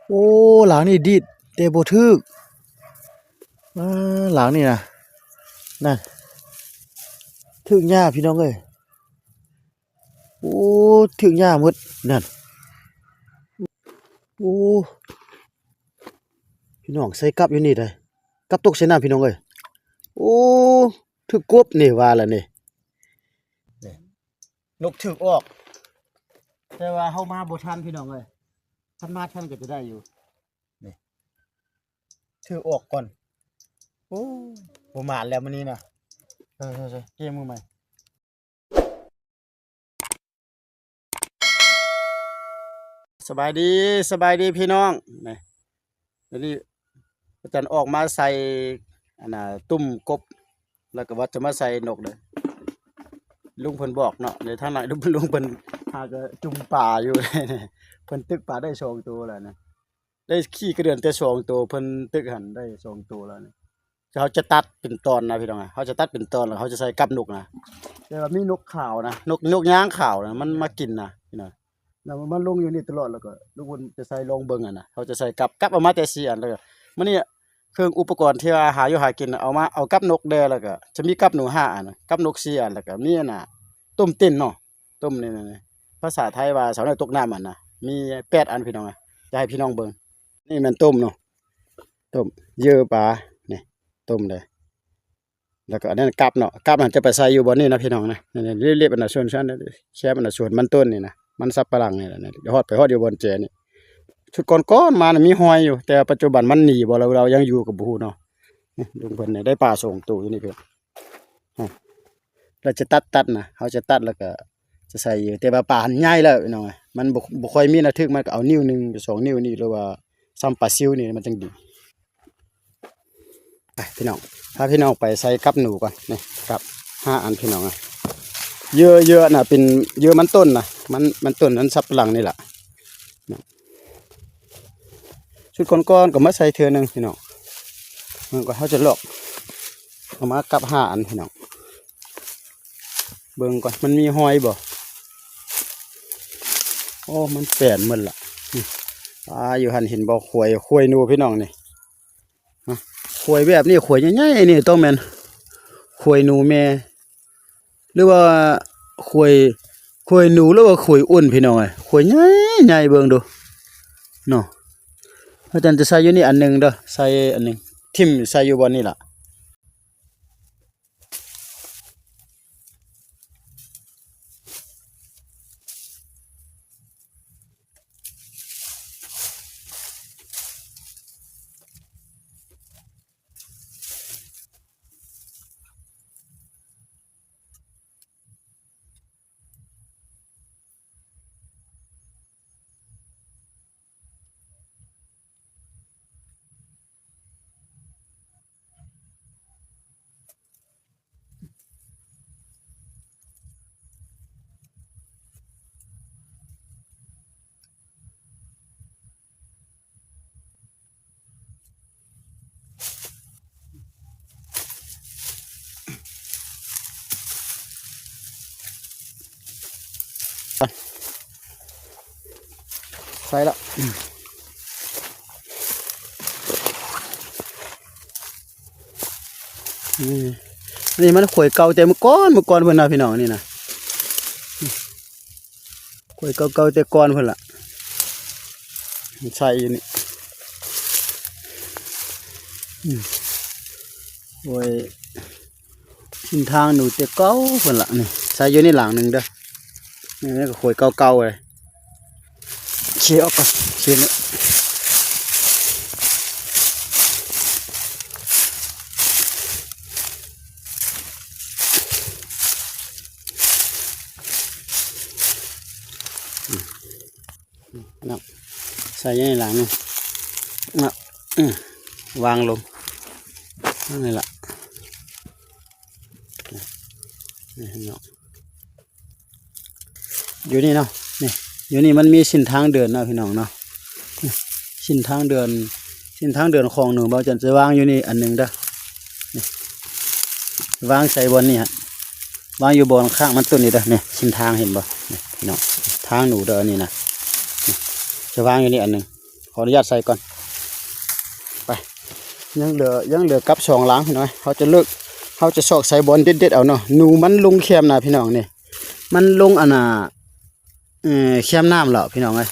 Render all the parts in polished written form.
โอ้หลังนี่ดิดแต่บ่ถึกหลังนี่นะนั่นถึกหญ้าพี่น้องเอ้ยโอ้ถึกหญ้าหมดนั่นโอ้พี่น้องใส่กับอยู่นี่ได้กับตกใส่น้ำพี่น้องเอ้ยโอ้ถึกกบนี่ว่าแล้วนี่นกถึกออกแต่ว่าเฮามาบ่ทันพี่น้องเอ้ยทันมาทันก็จะได้อยู่นี่ถึกออกก่อนโอ้บ่มานแล้วมื้อนี้น่ะใช่ๆๆเกมมือใหม่สบายดีสบายดีพี่น้องนี่เดี๋ยวนี้อาจารย์ออกมาใส่อันน่ะตุ้มกบแล้วก็ว่าจะมาใส่นกเลยลุงเพิ่นบอกเนาะเดี๋ยวทางไหนลุงเพิ่นหาก็จุ่มป่าอยู่ เพิ่นตึกป่าได้2ตัวแล้วนะได้ขี้กระเดือนแต่2ตัวเพิ่นตึกหันได้2ตัวแล้วนี่เขาจะตัดเป็นตอนนะพี่น้องเขาจะตัดเป็นตอนแล้วเขาจะใส่กับนกนะแต่ว่ามีนกขาวนะนกย่างขาวนะมันมากินนะพี่น้องแล้วมันลงอยู่นี่ตลอดแล้วก็ลุงเพิ่นจะใส่ลองเบิ่งอ่ะนะเขาจะใส่กับเอามาแต่4อันแล้วก็มื้อนี้เครื่องอุปกรณ์ที่ว่าหาอยู่หากินน่ะเอามาเอากับนกแดแล้วก็จะมีกับหนู5อันกับนก4อันแล้วก็มีอันน่ะต้มเต้นเนาะต้มนี่ๆภาษาไทยว่าสาวน้อยตกน้ำอันน่ะมี8อันพี่น้องจะให้พี่น้องเบิ่งนี่มันต้มเนาะต้มเยื่อปลานี่ต้มเลยแล้วก็อันนั้นกับเนาะกับมันจะไปใส่อยู่บ่นี่นะพี่น้องนะนี่เรียบๆอันน่ะส่วนๆนั่นแช่มันน่ะส่วนมันต้นนี่นะมันสับปะหลังนี่แหละนี่เดี๋ยวฮอดอยู่บนแจนี่ชุดก่อนๆมาน่ะมีหอยอยู่แต่ปัจจุบันมันหนีบ่เรายังอยู่กับบ่ฮู้เนาะนี่ลุงเพิ่นนี่ได้ปลา2ตัวอยู่นี่เพิ่นเราจะตัดนะเขาจะตัดแล้วก็จะใส่อยู่แต่ว่าปลาใหญ่แล้วพี่น้องมันบ่ค่อยมีนะทึกมันก็เอานิ้ว1หรือ2นิ้วนี่หรือว่าซ้ำปลาซิวนี่มันจังดีไปพี่น้องพาพี่น้องไปใส่กับหนูก่อนนี่กับ5อันพี่น้องเยอะๆน่ะเป็นเยอะมันต้นน่ะมันต้นนั้นสับปะหลังนี่แหละชุดก้อนๆก็มาใส่เทื่อนึงพี่น้องมันก็เขาจะลอกเอามากับ5อันพี่น้องเบิ่งก่อนมันมีหอยบ่โอ้มันแปลนหมดละอยู่หันเห็นบ่ขวยหนูพี่น้องนี่ขวยแบบนี้ขวยใหญ่ๆนี่ต้องแม่นขวยหนูแม่หรือว่าขวยหนูหรือว่าขวยอ้วนพี่น้องขวยใหญ่ๆเบิ่งดูเนาะอาจารย์จะใส่อยู่นี่อันนึงเด้อใส่อันนึงทิ่มใส่อยู่บ่นี่ล่ะใส่ละนี่มันขวยเก่าแต่เมื่อก่อนเพิ่นน่ะพี่น้องนี่นะขวยเก่าแต่ก่อนเพิ่นล่ะใส่อยู่นี่โอ้ยทิศทางหนูแต่เก่าเพิ่นล่ะนี่ใส่อยู่ในหลังนึงเด้อนี่ก็ขวยเก่าๆเลยเชี่ยออกก่อนเชี่ยนี่นะใส่อยู่ในหลังนึงนะวางลงนี่ล่ะนี่เนาะอยู่นี่เนาะนี่อยู่นี่มันมีเส้นทางเดินนะพี่น้องเนาะเส้นทางเดินของหนูบ่จันจะวางอยู่นี่อันนึงเด้อนี่วางใส่บนนี่ฮะวางอยู่บนข้างมันต้นนี่เด้อนี่เส้นทางเห็นบ่นี่พี่น้องทางหนูเด้อนี่นะจะวางอยู่นี่อันนึง ขออนุญาตใส่ก่อนไปยังเหลือกับสองหลังพี่น้อยเขาจะเลิกเขาจะซอกใส่บอลเด็ดๆเอาเนาะหนูมันลงแคมนะพี่น้องนี่มันลงอันน่ะแคมน้ำแล้วพี่น้องเอ้ย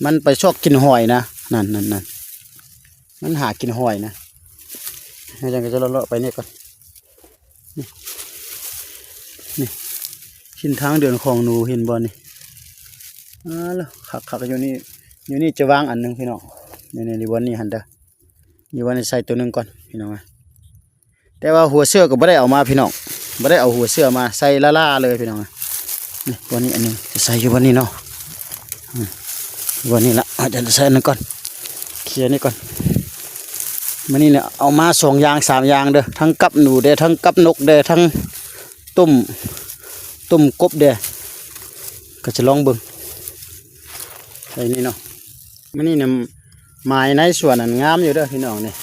มันไปชอกกินหอยนะนั่นมันหากินหอยนะให้จังก็จะเลาะๆไปนี่ก่อนนี่ชิ้นทางเดินของหนูเห็นบอลนี่แล้วขักอยู่นี่จะวางอันหนึงพี่น้องนี่วันนี้หันเด้อนี่วันนี้ใส่ตัวหนึงก่อนพี่น้องแต่ว่าหัวเสื้อก็ไม่ได้เอามาพี่น้องไม่ได้เอาหัวเสื้อมาใส่ล่าๆเลยพี่น้องนี่วันนี้อันนึงจะใส่อยู่วันนี้เนาะวันนี้ละอาจจะใส่อันนึงก่อนเคลียร์นี่ก่อนวันนี้เนี่ยเอามา2 อย่าง 3 อย่างเด้อทั้งกับหนูเด้อทั้งกับนกเด้อทั้งต้มกบเด้อก็จะลองเบิ่งใส่นี่เนาะวันนี้เนี่ยไม้ในสวนอันงามอยู่เด้อพี่น้องนี่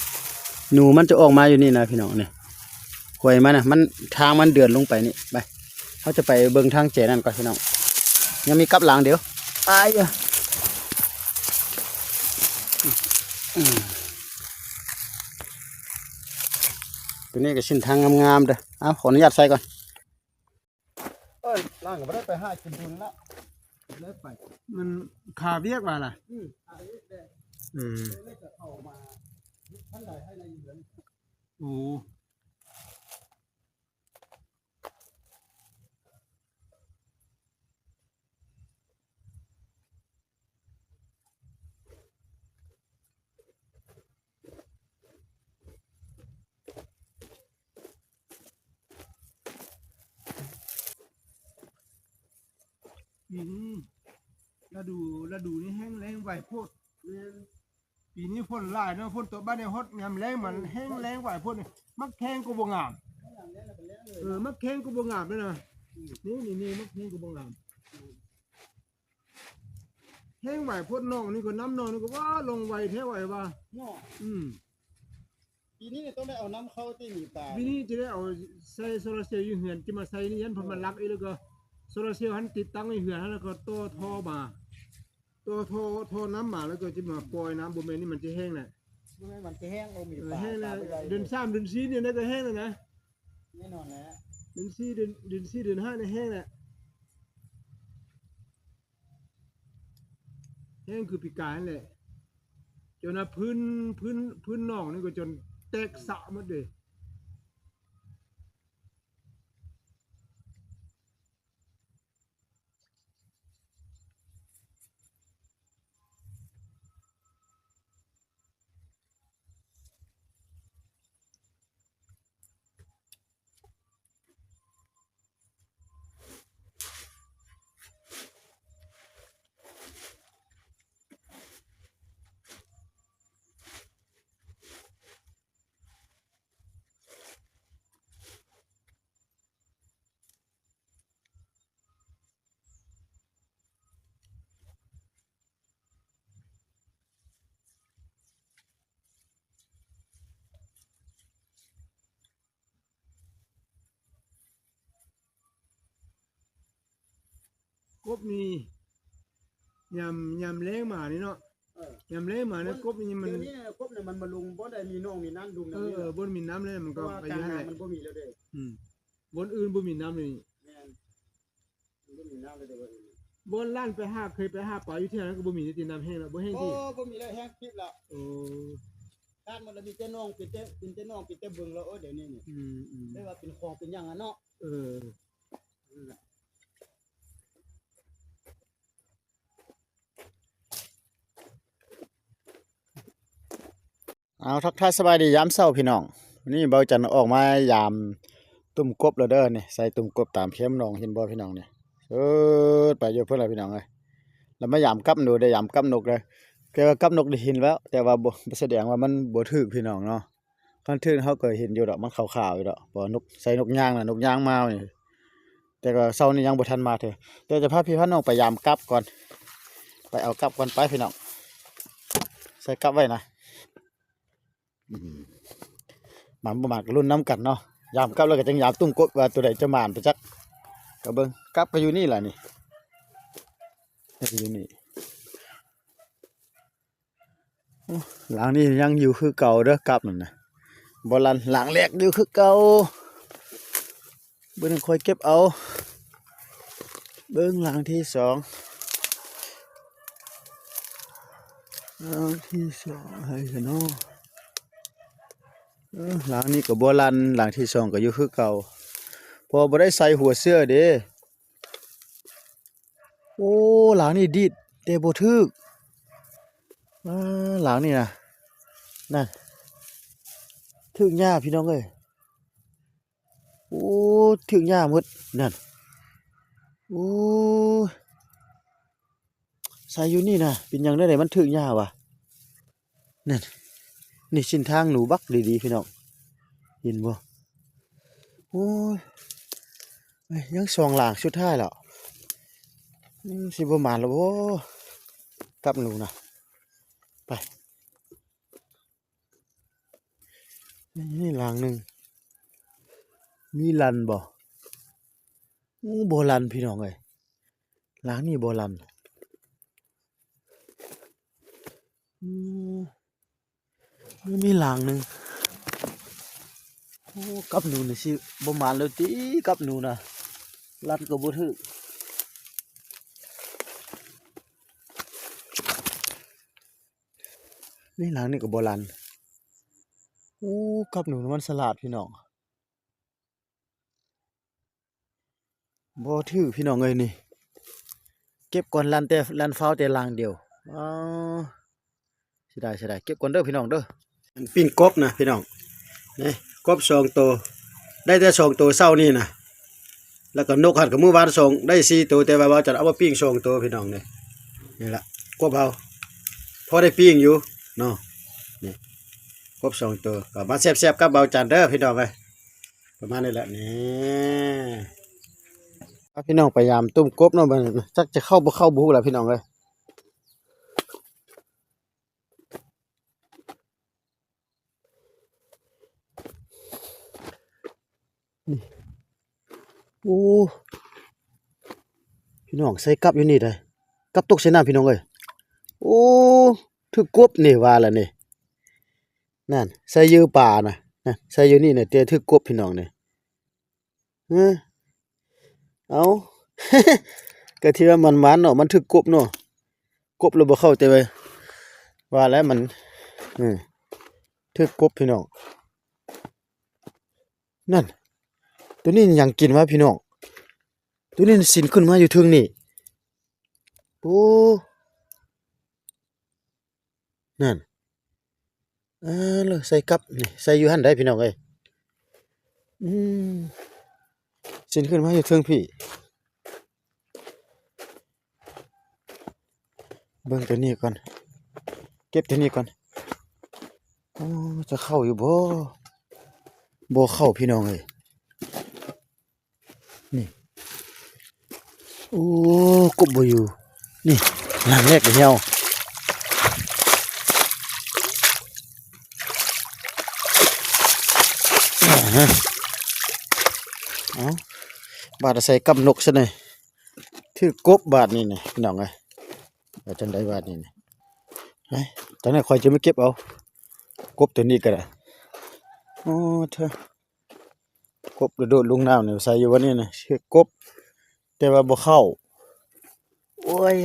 หนูมันจะออกมาอยู่นี่นะพี่น้องนี่หวยมันนะมันทางมันเดือนลงไปนี่ไปเขาจะไปเบิ่งทางเจนั่นก่อนพี่น้องยังมีกับหลังเดี๋ยวตายอ่ะตัวนี้ก็ชิ้นทางงามๆเด้อเอาขออนุญาตใส่ก่อนล่างก็ไม่ได้ไปหากินทุนแล้วเลยไปมันขาเวียกว่าล่ะโอ้ฤดูนี่แห้งแล้งไหวโพดปีนี้ฝนหลายเนาะฝนตกบ้านเนี่ยฮดงามแรงมันแห้งแล้งไหวโพดเนี่ยมักแข้งก็บ่งามมักแข้งก็บ่งามเลยนะนี่มักแข้งก็บ่งามแห้งไหวโพดน้องนี่ก็น้ำน้องนี่ก็ว่าลงไหวแท้ไหวว่าปีนี้ต้องได้เอาน้ำเข้าที่มีปลาปีนี้จะได้เอาใส่โซลาร์เซลล์อยู่เหือนจะมาใส่นี่ยันพอมันรักอีกแล้วก็โซลาร์เซลล์หันติดตั้งในเหือนแล้วก็ต่อท่อมาตัวโทรน้ำมาแล้วก็จะมาปล่อยน้ำบนเมนี่มันจะแห้งแหละมันจะแห้งมีปลาแห้งนะเดือน3เดือน4เนี่ยก็แห้งแล้วนะแน่นอนนะเดือน4เดือน5เนี่ยแห้งแหละแห้งคือปีกายนั่นแหละจนพื้นนอกนี่ก็จนแตกสะหมดเลยกบนี่ยำแรงมานี่เนาะยำแรงมาเนี่ยกบนี่มันกบเนี่ยมันมาลุงบ่ได้มีน้องมีน้ำดุมบนมีน้ำเลยมันก็ไปอยู่นั่นแหละมันบ่มีแล้วเด้บนอื่นบ่มีน้ำเลยแม่นมันบ่มีน้ำเลยเด้บนล้านไปหาเคยไปหาปลาอยู่ที่นั้นก็บ่มีที่น้ำแห้งแล้วบ่แห้งที่บ่มีแล้วแห้งคลิปแล้วด้านมันมีแต่น้องเป็นแต่น้องเป็นแต่เบิ่งแล้วเดี๋ยวนี้นี่ได้ว่าเป็นของเป็นหยังอ่ะเนาะเอาทักทายสบายดียามเช้าพี่น้องวันนี้เบาจันออกมายามตุ่มกบแล้วเด้อนี่ใส่ตุ่มกบตามเข็มน้องเห็นบ่พี่น้องนี่ไปอยู่เพิ่นล่ะพี่น้องเอ้ยแล้วมายามกับหนูได้ยามกับนกเลยแต่ว่ากับนกได้เห็นแล้วแต่ว่าบ่แสดงว่ามันบ่ถึกพี่น้องเนาะคันถึกเฮาก็เห็นอยู่ดอกมันขาวๆอยู่ดอกบ่นกใส่นกย่างน่ะนกย่างมานี่แต่ก็เช้านี้ยังบ่ทันมาเถอะเดี๋ยวจะพาพี่พาน้องไปยามกับก่อนไปเอากับก่อนไปพี่น้องใส่กับไว้นะมันประมาณรุ่นน้ำกันเนาะยามกับแล้วก็จังยามตุ้มกบว่าตัวใดจะมานไปจักก็เบิ่งกับก็อยู่นี่แหละนี่อยู่นี่ หลังนี้ยังอยู่คือเก่าเด้อกลับนั่นน่ะบ่ลันหลังแรกอยู่คือเก่าเบิ่งค่อยเก็บเอาเบิ่งหลังที่สองหลังที่สองให้ซะเนาะหลังนี้ก็บ่ลันหลังที่สองก็อยู่คือเก่าพอบ่ได้ใส่หัวเสื้อเด้โอ้หลังนี้ดีดแต่บ่ถึกหลังนี่นะนั่นถึกหญ้าพี่น้องเอ้ยโอ้ถึกหญ้าหมดนั่นโอ้ใส่อยู่นี่นะเป็นหยังได้ไหนมันถึกหญ้าวะนั่นนี่เส้นทางหนูบักดีๆพี่น้องเห็นบ่โอ้ยยังสองหลางสุดท้ายแล้วสิบ่มานแล้วบ่กลับหนูนะไปนี่หลังหนึ่งมีลันบ่บ่ลันพี่น้องเอ้ยหลังนี่บ่ลันมีหลังหนึ่งโอ้กับหนูนี่สิบ่มานแล้วติกับหนูนะลันก็บ่ถึกนี่หลังนี่ก็บ่ลันโอ้กับหนูมันสลาดพี่น้องบ่ถือพี่น้องเอ้ยนี่เก็บก่อนลันแต่ลันฟ้าวแต่ลางเดียวอ๋อเสียดายเก็บก่อนเด้อพี่น้องเด้ออันปิ้งกบนะพี่น้องนี่กบ2ตัวได้แต่2ตัวเช้านี่นะแล้วก็นกหัดกับมื้อวาน2ได้4ตัวแต่ว่าจะเอามาปิ้ง2ตัวพี่น้องนี่ล่ะกบเอาพอได้ปิ้งอยู่เนาะนี่กบ2ตัวก็มาแซ่บๆกับเบาจันเด้อพี่น้องเอ้ยประมาณนี้แหละนี่พี่น้องพยายามตุ้มกบเนาะมันจักจะเข้าบ่เข้าบ่ฮู้ล่ะพี่น้องเอ้ยนี่โอ้พี่น้องใส่กับอยู่นี่ได้กับตกใส่น้ำพี่น้องเอ้ยโอ้ถึกกบนี่ว่าแล้วนี่นั่นใส่ยือป่าน่ะใส่อยู่นี่น่ะแต่ถึกกบพี่น้องนี่เออเอา ก็ที่ว่ามันเนาะมันถึกกบเนาะกบเราบ่เข้าใจไว้ว่าแล้วมันถึกกบพี่น้องนั่นตัวนี้ยังกินวะพี่น้องตัวนี้สินขึ้นมาอยู่เทิงนี่โอ้นั่นเลยใส่กับนี่ใส่อยู่หั่นได้พี่น้องเอ้ยอืมสินขึ้นมาอยู่เทิงพี่เบิ่งตัวนี้ก่อนเก็บตัวนี้ก่อนโอ้จะเข้าอยู่บ่เข้าพี่น้องเอ้ยนี่โอ้กบบ่อยู่นี่หลังแรกเหี่ยวเอาบาดใส่กับนกซะหน่อยถือกบบาดนี่นี่พี่น้องเอ้ยว่าจังได๋บาดนี่นี่เฮ้ยตอนนี้ข่อยจะมาเก็บเอากบตัวนี้ก็ได้โอ้เธอกบกระโดดลงน้ำนี่ใส่อยู่วันนี้นะชื่อกบแต่ว่าบ่เข้าโอ้ย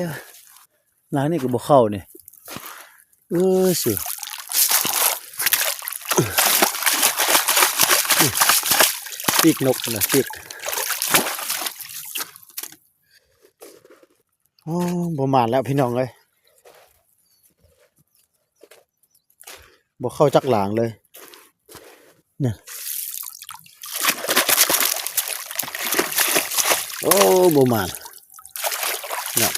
หลังนี่ก็บ่เข้านี่สิปีกนกนะปีกบ่มานแล้วพี่น้องเอ้ยบ่เข้าจักหลางเลยเนี่ยโอ้บ่มานเนี่ย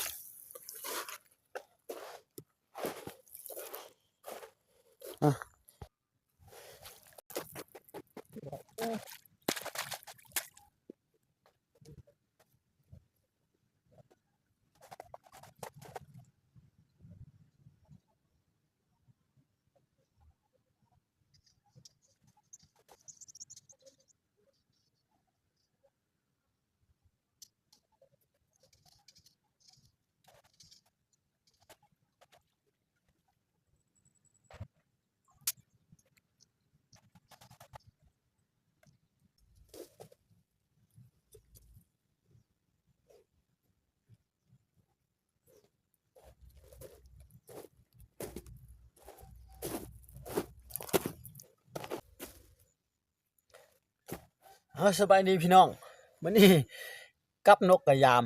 สบายดีพี่น้องมื้อนี้กับนกกะยาม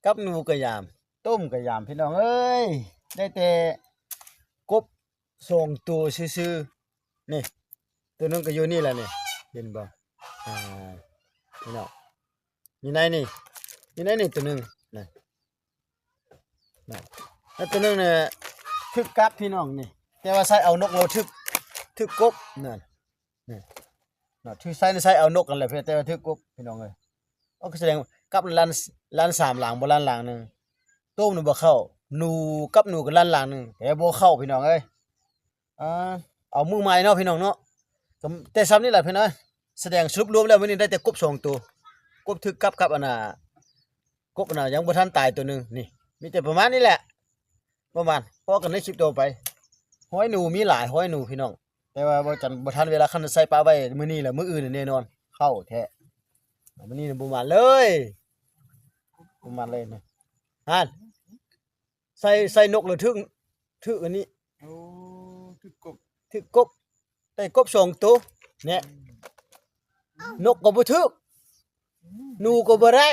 กับหนูกะยาม ต้มกะยามพี่น้องเอ้ยได้แต่กบ2ตัวซื่อๆนี่ตัวนึงก็อยู่นี่แหละนี่เห็นบ่พี่น้องอยู่ไหนนี่อยู่ไหนนี่ตัวนึงนี่แล้วตัวนึงเนี่ยทึกกับพี่น้องนี่แต่ว่าใส่เอานกเราทึกกบนั่นนี่ที่ใส่เอานกกันแหละเพิ่นแต่ว่าทึกกบพี่น้องเอ้ยก็แสดงกับล้าน3หลังบ่ล้านหลังนึงต้มนี่บ่เข้าหนูกับหนูก็ล้านหลังนึงแต่บ่เข้าพี่น้องเอ้ยเอามือใหม่เนาะพี่น้องเนาะก็แต่ซ้ำนี่แหละพี่น้องแสดงสรุปรวมแล้วมื้อนี้ได้แต่กบ2ตัวกบทึกกับอันน่ะกบอันน่ะยังบ่ทันตายตัวนึงนี่มีแต่ประมาณนี้แหละประมาณพอกันในคลิปต่อไปห้อยหนูมีหลายห้อยหนูพี่น้องแต่ว่าบ่ทันเวลาคันใส่ปลาไว้มื้อนี้แหละมื้ออื่นแน่นอนเข้าแท้มื้อนี้บ่มาเลยบ่มาเลยนะฮั่นใส่นกแล้วถึกอันนี้ โอ้ทึกกบ ถึกกบได้กบ2ตัวเนี่ยนกก็บ่ถึกหนูก็บ่ได้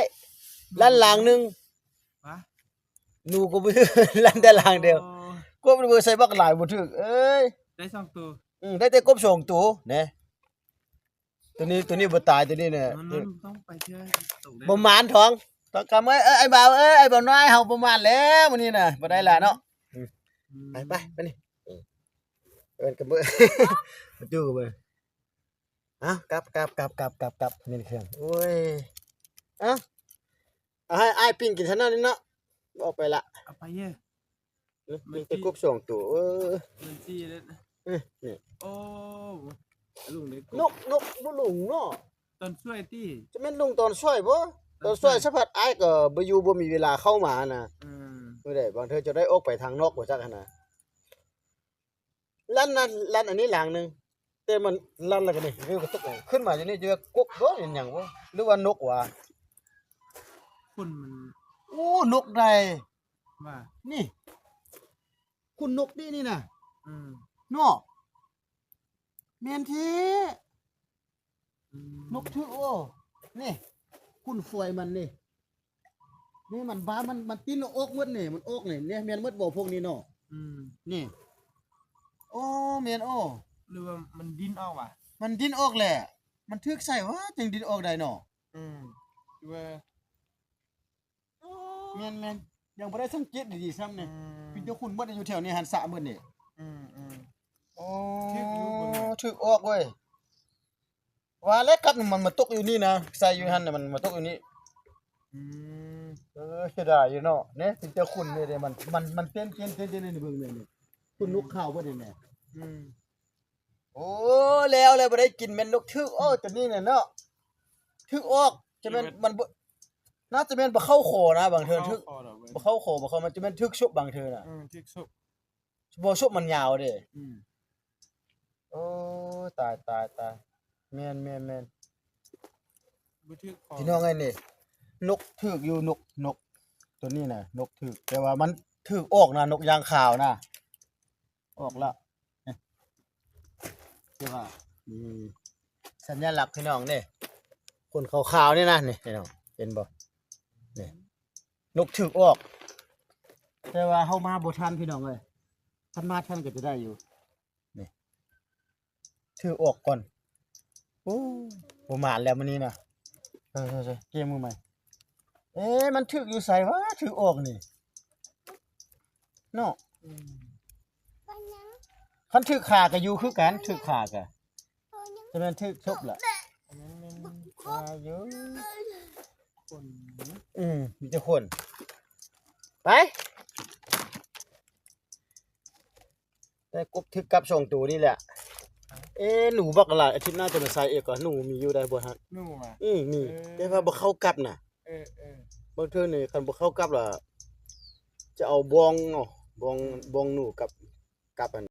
ลั่นหลังนึง ปะ หนูก็บ่ถึกลั่นแต่หลังเดียวกบมันบ่ใส่บักหลายบ่ถึกเอ้ย ได้2ตัว ได้แต่กบ2ตัวแหน่ตัวนี้บ่ตายตัวนี้เนี่ย มันต้องไปเชื่อตกได้ บ่มานท้องต้องกำไอ้บ่าวไอ้บ่าวน้อยเฮาบ่มานแล้วมื้อนี้น่ะบ่ได้ล่ะเนาะไปนี่เอิ้นกับเบิ่ มาจู้กับเบิ่กลับนี่เครื่องโอ้ยเอาให้อ้ายปิ้งกินซะเนาะนี่เนาะบ่ไปละ เอาไปเยอะ มีแต่กบ2ตัวมันจี้เลยนะ นี่ โอ้ลุงเด็ก นกบ่ลงเนาะ ตอนช่วยตี้ จะแม่นลงตอนช่วยบ่ตอนช่วยสักพักอ้ายก็บ่อยู่บ่มีเวลาเข้ามาน่ะบ่ได้บางเทื่อจะได้ออกไปทางนอกบ่จักหั่นน่ะลั่นอันนี้หลังนึงแต่มันลั่นแล้วก็นี่วิวก็ตกเลยขึ้นมาอยู่นี่เจอกกบ่เห็นหยังบ่หรือว่านกวะ คุณมัน โอ้นกได้ ว่า นี่คุณนกนี่น่ะ ม เนาะแม่นแท้นกถือโอ้นี่คุณฝอยมันนี่มันบ้ามันตีนอกหมดนี่มันอกนี่เนี่ยแม่นหมดบ่พวกนี้เนาะนี่โอ้แม่นโอ้ หรือว่ามันดิ้นออกว่ะ มันดิ้นออกแหละมันถึกใส่ว่าจึงดิ้นออกได้เนาะ หรือว่า แม่นยังบ่ได้สังเกตดีๆซ้ำนี่พี่เจ้าคุณบ่ได้อยู่แถวนี้หันสะเบิดนี่โอ้ถึกออกเว้ยว่าแล้วกับมันมาตกอยู่นี่นะใส่อยู่หั่นน่ะมันมาตกอยู่นี่เสียดายอยู่เนาะเนี่ยพี่เจ้าคุณนี่เด้มันเต้นนี่เบิ่งนี่คุณนกข้าวบ่ได้แน่โอ้แล้วบ่ได้กินแม่นนกถึกอ้อตัวนี้น่ะเนาะถึกออกจะแม่นมันบ่น่าจะแม่นบ่เข้าคอนะบางเทื่อถึกบ่เข้าคอบ่เข้ามันจะแม่นถึกชุบบางเทื่อน่ะ ทึกสุก บ่ชุบมันยาวเด้โอ้ตายแม่น บ่ทึกคอ พี่น้องไอ้นี่นกถึกอยู่นกตัวนี้น่ะนกถึกแต่ว่ามันถึกออกนะนกยางขาวนะออกแล้วคือว่าสัญลักษณ์พี่น้องนี่คนขาวๆนี่นะนี่พี่น้องเห็นบ่นี่นกถึกออกแต่ว่าเฮามาบ่ทันพี่น้องเอ้ยทันมาทันก็จะได้อยู่นี่ถึกออกก่อนโอ้บ่มานแล้วมื้อนี้น่ะใช่ๆเกมมือใหม่มันถึกอยู่ไสวะถึกออกนี่เนาะคันถึกขาก็อยู่คือกันถึกขาก็จะแม่นถึกชบล่ะขาอยู่ คน มีแต่คนไปแต่กบถึกกับ2ตัวนี่แหละหนูบักหลายอาทิตย์หน้าจะมาใส่อีกก็หนูมีอยู่ได้บ่ฮะ นู่นว่ะ มีแต่ว่าบ่เข้ากับน่ะ บางเทื่อนี่คันบ่เข้ากับล่ะจะเอาบองเนาะบองหนูกับอัน